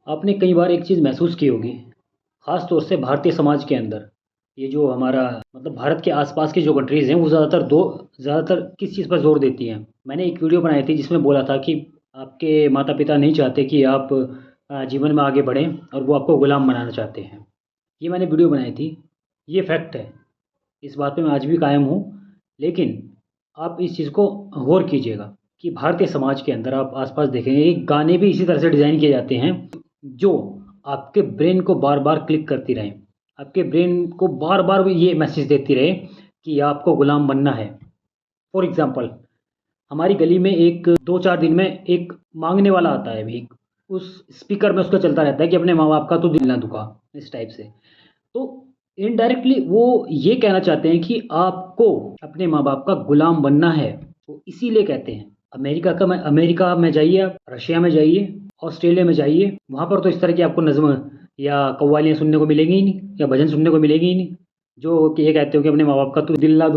आपने कई बार एक चीज़ महसूस की होगी, ख़ास तौर से भारतीय समाज के अंदर। ये जो हमारा मतलब भारत के आस-पास की जो कंट्रीज़ हैं, वो ज़्यादातर किस चीज़ पर ज़ोर देती हैं? मैंने एक वीडियो बनाई थी जिसमें बोला था कि आपके माता-पिता नहीं चाहते कि आप जीवन में आगे बढ़ें और वो आपको गुलाम बनाना चाहते हैं। ये मैंने वीडियो बनाई थी, ये फैक्ट है। इस बात पे मैं आज भी कायम हूँ। लेकिन आप इस चीज़ को गौर कीजिएगा कि भारतीय समाज के अंदर आप आस-पास देखेंगे कि गाने भी इसी तरह से डिज़ाइन किए जाते हैं, जो आपके ब्रेन को बार-बार क्लिक करती रहें। आपके ब्रेन को बार-बार ये मैसेज देती रहे कि आपको गुलाम बनना है। फॉर एग्ज़ाम्पल, हमारी गली में एक 2-4 दिन में एक माँगने वाला आता है भीख। उस स्पीकर में उसका चलता रहता है कि अपने माँ-बाप का तो दिल ना दुखा, इस टाइप से। तो इनडायरेक्टली वो ये कहना चाहते हैं कि आपको अपने माँ-बाप का गुलाम बनना है। तो इसीलिए कहते हैं अमेरिका में जाइए आप, रशिया में जाइए, ऑस्ट्रेलिया में जाइए, वहाँ पर तो इस तरह की आपको नज़्म या कव्वालियाँ सुनने को मिलेंगी ही नहीं या भजन सुनने को मिलेंगे ही नहीं, जो कि ये कहते हो कि अपने माँ-बाप का तो दिल ना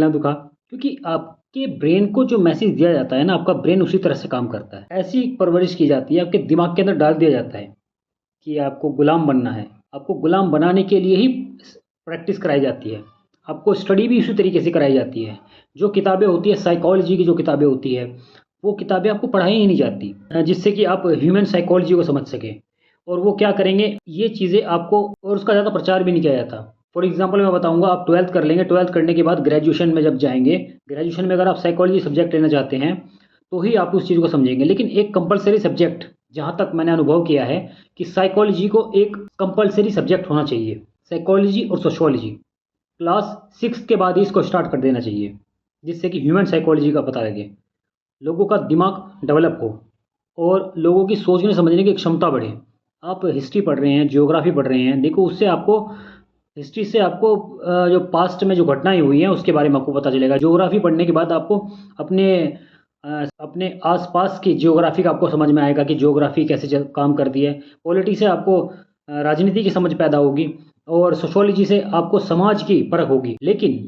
दुखा। क्योंकि आपके ब्रेन को जो मैसेज दिया जाता है ना, आपका ब्रेन उसी तरह से काम करता है। ऐसी परवरिश की जाती है, आपके दिमाग के अंदर डाल दिया जाता है कि आपको गुलाम बनना है। आपको गुलाम बनाने के लिए ही प्रैक्टिस कराई जाती है। आपको स्टडी भी उसी तरीके से कराई जाती है। जो किताबें होती हैं साइकोलॉजी की जो किताबें होती है, वो किताबें आपको पढ़ाई ही नहीं जाती जिससे कि आप ह्यूमन साइकोलॉजी को समझ सकें। और वो क्या करेंगे, ये चीज़ें आपको और उसका ज़्यादा प्रचार भी नहीं किया जाता। फॉर एग्ज़ाम्पल मैं बताऊँगा, आप 12th कर लेंगे, 12th करने के बाद ग्रेजुएशन में जब जाएँगे, ग्रेजुएशन में अगर आप साइकोलॉजी सब्जेक्ट लेना चाहते हैं, तो ही आप उस चीज़ को समझेंगे। लेकिन एक कंपल्सरी सब्जेक्ट, जहाँ तक मैंने अनुभव किया है, कि साइकोलॉजी को एक कंपल्सरी सब्जेक्ट होना चाहिए। साइकोलॉजी और सोशियोलॉजी क्लास 6 के बाद ही इसको स्टार्ट कर देना चाहिए, जिससे कि ह्यूमन साइकोलॉजी का पता लगे, लोगों का दिमाग डेवलप हो और लोगों की सोचने समझने की क्षमता बढ़े। आप हिस्ट्री पढ़ रहे हैं, ज्योग्राफी पढ़ रहे हैं, देखो उससे आपको हिस्ट्री से आपको जो पास्ट में जो घटनाएं हुई हैं उसके बारे में आपको पता चलेगा। ज्योग्राफी पढ़ने के बाद आपको अपने अपने आसपास की ज्योग्राफी का आपको समझ में आएगा कि ज्योग्राफी कैसे काम करती है। पॉलिटी से आपको राजनीति की समझ पैदा होगी और सोशोलॉजी से आपको समाज की परख होगी। लेकिन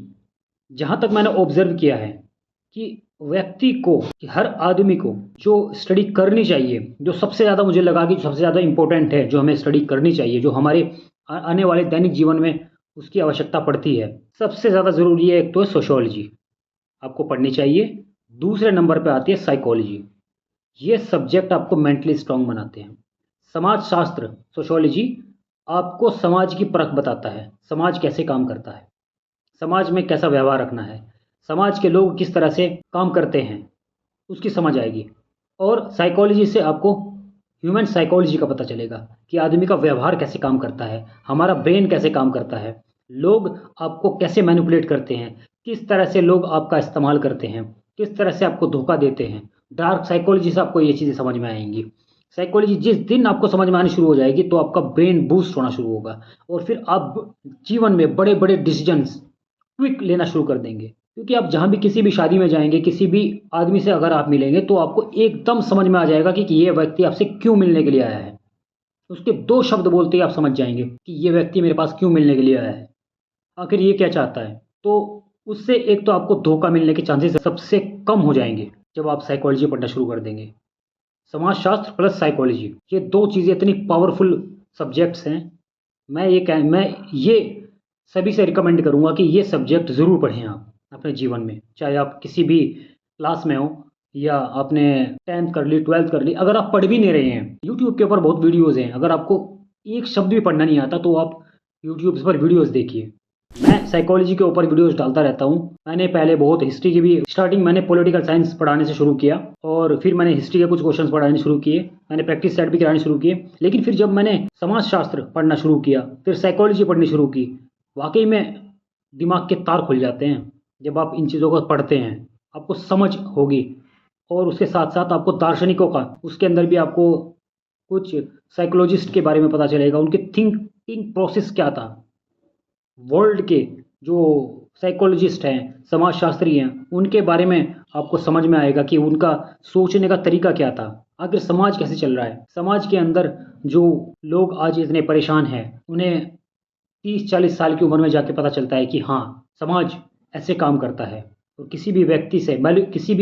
जहाँ तक मैंने ऑब्जर्व किया है कि व्यक्ति को, कि हर आदमी को जो स्टडी करनी चाहिए, जो सबसे ज़्यादा मुझे लगा कि सबसे ज़्यादा इम्पोर्टेंट है, जो हमें स्टडी करनी चाहिए, जो हमारे आने वाले दैनिक जीवन में उसकी आवश्यकता पड़ती है, सबसे ज़्यादा ज़रूरी है, एक तो है सोशियोलॉजी, आपको पढ़नी चाहिए। दूसरे नंबर पे आती है साइकोलॉजी। ये सब्जेक्ट आपको मेंटली स्ट्रांग बनाते हैं। समाज शास्त्र, सोशियोलॉजी, आपको समाज की परख बताता है, समाज कैसे काम करता है, समाज में कैसा व्यवहार रखना है, समाज के लोग किस तरह से काम करते हैं, उसकी समझ आएगी। और साइकोलॉजी से आपको ह्यूमन साइकोलॉजी का पता चलेगा कि आदमी का व्यवहार कैसे काम करता है, हमारा ब्रेन कैसे काम करता है, लोग आपको कैसे मैनिपुलेट करते हैं, किस तरह से लोग आपका इस्तेमाल करते हैं, किस तरह से आपको धोखा देते हैं। डार्क साइकोलॉजी से आपको ये चीज़ें समझ में आएंगी। साइकोलॉजी जिस दिन आपको समझ में आनी शुरू हो जाएगी, तो आपका ब्रेन बूस्ट होना शुरू होगा और फिर आप जीवन में बड़े बड़े डिसीजंस क्विक लेना शुरू कर देंगे। क्योंकि आप जहाँ भी किसी भी शादी में जाएँगे, किसी भी आदमी से अगर आप मिलेंगे, तो आपको एकदम समझ में आ जाएगा कि ये व्यक्ति आपसे क्यों मिलने के लिए आया है। उसके 2 शब्द बोलते ही आप समझ जाएँगे कि ये व्यक्ति मेरे पास क्यों मिलने के लिए आया है। आखिर ये क्या चाहता है? तो उससे एक तो आपको धोखा मिलने के चांसेस सबसे कम हो जाएँगे, जब आप साइकोलॉजी पढ़ना शुरू कर देंगे। समाजशास्त्र प्लस साइकोलॉजी, ये 2 चीज़ें इतनी पावरफुल सब्जेक्ट्स हैं। मैं ये सभी से रिकमेंड करूँगा कि ये सब्जेक्ट ज़रूर पढ़ें आप अपने जीवन में। चाहे आप किसी भी क्लास में हो या आपने 10th कर ली, 12th कर ली, अगर आप पढ़ भी नहीं रहे हैं, यूट्यूब के ऊपर बहुत वीडियोज़ हैं। अगर आपको एक शब्द भी पढ़ना नहीं आता, तो आप यूट्यूब पर वीडियोज़ देखिए। मैं साइकोलॉजी के ऊपर वीडियोज़ डालता रहता हूँ। मैंने पहले बहुत हिस्ट्री की भी स्टार्टिंग, मैंने पॉलिटिकल साइंस पढ़ाने से शुरू किया और फिर मैंने हिस्ट्री के कुछ क्वेश्चंस पढ़ाने शुरू किए। मैंने प्रैक्टिस सेट भी कराने शुरू किए। लेकिन फिर जब मैंने समाजशास्त्र पढ़ना शुरू किया, फिर साइकोलॉजी पढ़नी शुरू की, वाक़ई में दिमाग के तार खुल जाते हैं। जब आप इन चीज़ों को पढ़ते हैं, आपको समझ होगी और उसके साथ-साथ आपको दार्शनिकों का, उसके अंदर भी आपको कुछ साइकोलॉजिस्ट के बारे में पता चलेगा, उनके थिंकिंग प्रोसेस क्या था। वर्ल्ड के जो साइकोलॉजिस्ट हैं, समाजशास्त्री हैं, उनके बारे में आपको समझ में आएगा कि उनका सोचने का तरीका क्या था। आखिर समाज कैसे चल रहा है। समाज के अंदर जो लोग आज इतने परेशान हैं, उन्हें 30-40 साल की उम्र में जाके पता चलता है कि हाँ, समाज ऐसे काम करता है। और किसी भी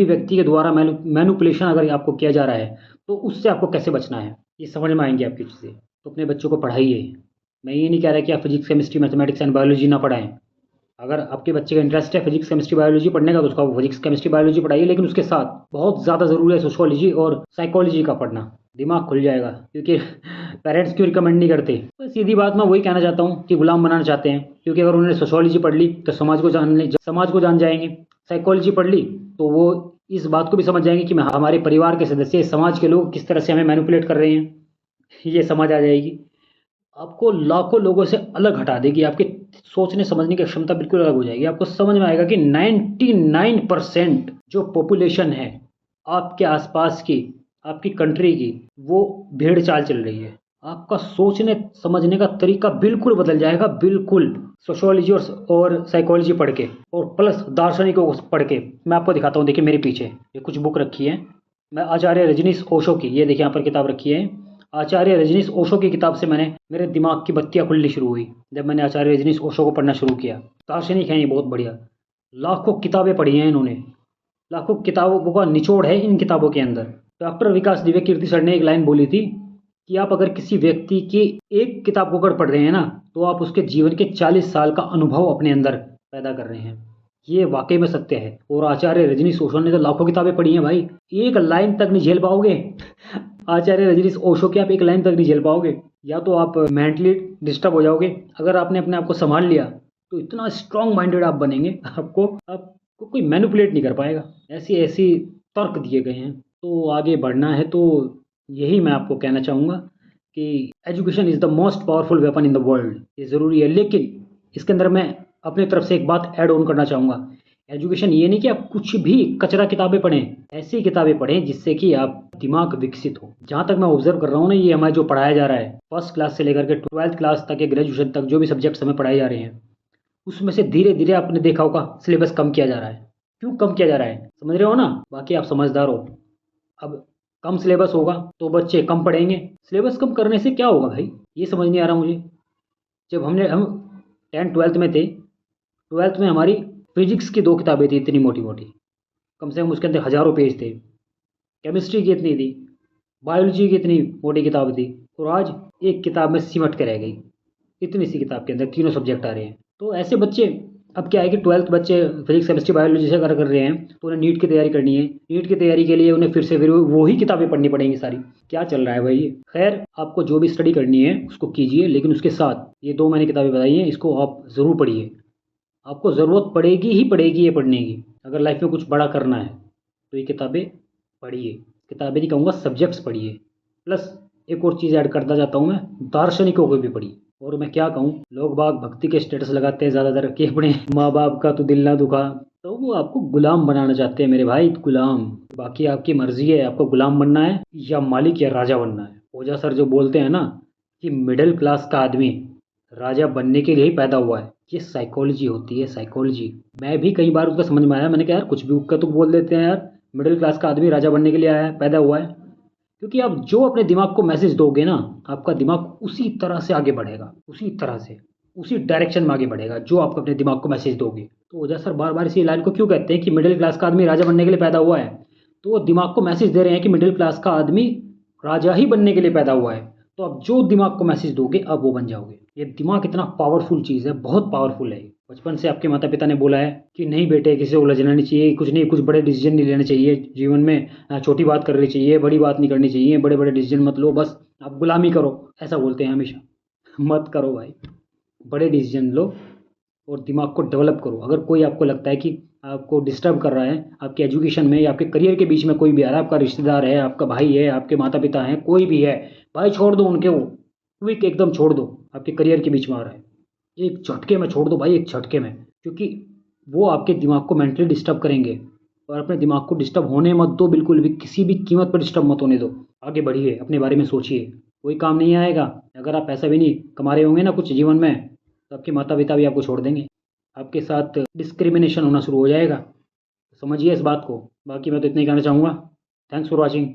व्यक्ति के द्वारा मैनिपुलेशन अगर आपको किया जा रहा है, तो उससे आपको कैसे बचना है। ये समझ में आएंगी आपकी चीज़ें, तो अपने बच्चों को पढ़ाइए। मैं ये नहीं कह रहा कि आप physics chemistry mathematics and biology ना पढ़ाएं। अगर आपके बच्चे का इंटरेस्ट है फिजिक्स केमिस्ट्री बायोलॉजी पढ़ने का तो उसको फिजिक्स केमिस्ट्री बायोलॉजी पढ़ाइए, लेकिन उसके साथ बहुत ज़्यादा ज़रूरी है सोशोलॉजी और साइकोलॉजी का पढ़ना। दिमाग खुल जाएगा, क्योंकि पेरेंट्स क्यों रिकमेंड नहीं करते। तो सीधी बात मैं वही कहना चाहता हूँ कि गुलाम बनाना चाहते हैं, क्योंकि अगर उन्होंने सोशोलॉजी पढ़ ली तो समाज को जान जाएंगे। साइकोलॉजी पढ़ ली तो वो इस बात को भी समझ जाएंगे कि हमारे परिवार के सदस्य, समाज के लोग किस तरह से हमें मैनिपुलेट कर रहे हैं, ये समझ आ जाएगी। आपको लाखों लोगों से अलग हटा देगी, आपके सोचने समझने की क्षमता बिल्कुल अलग हो जाएगी। आपको समझ में आएगा कि 99% जो पॉपुलेशन है आपके आसपास की, आपकी कंट्री की, वो भेड़ चाल चल रही है। आपका सोचने समझने का तरीका बिल्कुल बदल जाएगा, बिल्कुल। सोशोलॉजी और साइकोलॉजी पढ़ के और प्लस दार्शनिकों को पढ़ के। मैं आपको दिखाता हूँ, देखिए मेरे पीछे ये कुछ बुक रखी है। मैं आचार्य रजनीश ओशो की, ये देखिए यहाँ पर किताब रखी है। आचार्य रजनीश ओशो की किताब से मेरे दिमाग की बत्तियां खुलनी शुरू हुई जब मैंने आचार्य रजनीश ओशो को पढ़ना शुरू किया। दार्शनिक हैं ये बहुत बढ़िया, लाखों किताबें पढ़ी हैं इन्होंने, लाखों किताबों का निचोड़ है इन किताबों के अंदर। डॉक्टर विकास दिव्य कीर्ति सर ने एक लाइन बोली थी कि आप अगर किसी व्यक्ति की एक किताब को अगर पढ़ रहे हैं ना, तो आप उसके जीवन के 40 साल का अनुभव अपने अंदर पैदा कर रहे हैं। ये वाकई में सत्य है। और आचार्य रजनीश ओशो ने तो लाखों किताबें पढ़ी हैं भाई, एक लाइन तक नहीं झेल पाओगे। आचार्य रजनीश ओशो की आप एक लाइन तक नहीं झेल पाओगे, या तो आप मेंटली डिस्टर्ब हो जाओगे। अगर आपने अपने आप को संभाल लिया तो इतना स्ट्रांग माइंडेड आप बनेंगे, आपको कोई मैनिपुलेट नहीं कर पाएगा। ऐसी ऐसी तर्क दिए गए हैं। तो आगे बढ़ना है तो यही मैं आपको कहना चाहूँगा कि education is the most powerful weapon in the world. ये ज़रूरी है, लेकिन इसके अंदर मैं अपनी तरफ से एक बात ऐड ऑन करना चाहूँगा। एजुकेशन ये नहीं कि आप कुछ भी कचरा किताबें पढ़ें, ऐसी किताबें पढ़ें जिससे कि आप दिमाग विकसित हो। जहाँ तक मैं ऑब्जर्व कर रहा हूँ ना, ये हमारे जो पढ़ाया जा रहा है फर्स्ट क्लास से लेकर के 12th क्लास तक या ग्रेजुएशन तक, जो भी सब्जेक्ट्स हमें पढ़ाए जा रहे हैं, उसमें से धीरे धीरे आपने देखा होगा सिलेबस कम किया जा रहा है। क्यों कम किया जा रहा है, समझ रहे हो ना? बाकी आप समझदार हो। अब कम सिलेबस होगा तो बच्चे कम पढ़ेंगे। सिलेबस कम करने से क्या होगा भाई, ये समझ नहीं आ रहा मुझे। जब हम 10th 12th में थे, 12th में हमारी फिजिक्स की 2 किताबें थी इतनी मोटी मोटी, कम से कम उसके अंदर हज़ारों पेज थे। केमिस्ट्री की इतनी थी, बायोलॉजी की इतनी मोटी किताब थी, और आज एक किताब में सिमट के रह गई। इतनी सी किताब के अंदर तीनों सब्जेक्ट आ रहे हैं। तो ऐसे बच्चे, अब क्या है कि 12th बच्चे फिजिक्स केमिस्ट्री बायोलॉजी से कर रहे हैं, तो उन्हें नीट की तैयारी करनी है। नीट की तैयारी के लिए उन्हें फिर वही किताबें पढ़नी पड़ेंगी सारी। क्या चल रहा है भाई? खैर, आपको जो भी स्टडी करनी है उसको कीजिए, लेकिन उसके साथ ये 2 मैंने किताबें बताई हैं, इसको आप ज़रूर पढ़िए। आपको ज़रूरत पड़ेगी ही पड़ेगी ये पढ़ने की। अगर लाइफ में कुछ बड़ा करना है तो ये किताबें पढ़िए। किताबें नहीं कहूँगा, सब्जेक्ट्स पढ़िए। प्लस एक और चीज़ ऐड करता जाता हूँ मैं, दार्शनिकों को भी पढ़िए। और मैं क्या कहूँ, लोग बाग भक्ति के स्टेटस लगाते हैं ज़्यादातर कि अपने माँ बाप का तो दिल ना दुखा, तो वो आपको गुलाम बनाना चाहते हैं मेरे भाई, गुलाम। बाकी आपकी मर्जी है, आपको गुलाम बनना है या मालिक या राजा बनना है। ओझा सर जो बोलते हैं ना कि मिडिल क्लास का आदमी राजा बनने के लिए ही पैदा हुआ है, ये साइकोलॉजी होती है, साइकोलॉजी। मैं भी कई बार उसका समझ में आया, मैंने कहा यार कुछ भी उक्का तुक बोल देते हैं यार, मिडिल क्लास का आदमी राजा बनने के लिए आया है, पैदा हुआ है। क्योंकि आप जो अपने दिमाग को मैसेज दोगे ना, आपका दिमाग उसी तरह से आगे बढ़ेगा, उसी तरह से, उसी डायरेक्शन में आगे बढ़ेगा जो आप अपने दिमाग को मैसेज दोगे। तो ओझा सर बार बार इसी लाइन को क्यों कहते हैं कि मिडिल क्लास का आदमी राजा बनने के लिए पैदा हुआ है? तो वो दिमाग को मैसेज दे रहे हैं कि मिडिल क्लास का आदमी राजा ही बनने के लिए पैदा हुआ है। तो आप जो दिमाग को मैसेज दोगे अब वो बन जाओगे। ये दिमाग इतना पावरफुल चीज़ है, बहुत पावरफुल है। बचपन से आपके माता पिता ने बोला है कि नहीं बेटे, किसी से उलझना नहीं चाहिए, कुछ नहीं, कुछ बड़े डिसीजन नहीं लेने चाहिए जीवन में, छोटी बात करनी चाहिए, बड़ी बात नहीं करनी चाहिए, बड़े बड़े डिसीजन मत लो, बस आप गुलामी करो, ऐसा बोलते हैं हमेशा। मत करो भाई, बड़े डिसीजन लो और दिमाग को डेवलप करो। अगर कोई आपको लगता है कि आपको डिस्टर्ब कर रहा है आपके एजुकेशन में या आपके करियर के बीच में, कोई भी आ रहा है, आपका रिश्तेदार है, आपका भाई है, आपके माता पिता हैं, कोई भी है, भाई छोड़ दो उनके, वो क्विक एकदम छोड़ दो। आपके करियर के बीच में आ रहा है, एक झटके में छोड़ दो भाई, एक झटके में, क्योंकि वो आपके दिमाग को मेंटली डिस्टर्ब करेंगे। और अपने दिमाग को डिस्टर्ब होने मत दो, बिल्कुल भी, किसी भी कीमत पर डिस्टर्ब मत होने दो। आगे बढ़िए, अपने बारे में सोचिए, कोई काम नहीं आएगा। अगर आप पैसा भी नहीं कमा रहे होंगे ना कुछ जीवन में, तो आपके माता पिता भी आपको छोड़ देंगे, आपके साथ डिस्क्रिमिनेशन होना शुरू हो जाएगा। समझिए इस बात को। बाकी मैं तो इतना ही कहना चाहूँगा। Thanks for watching.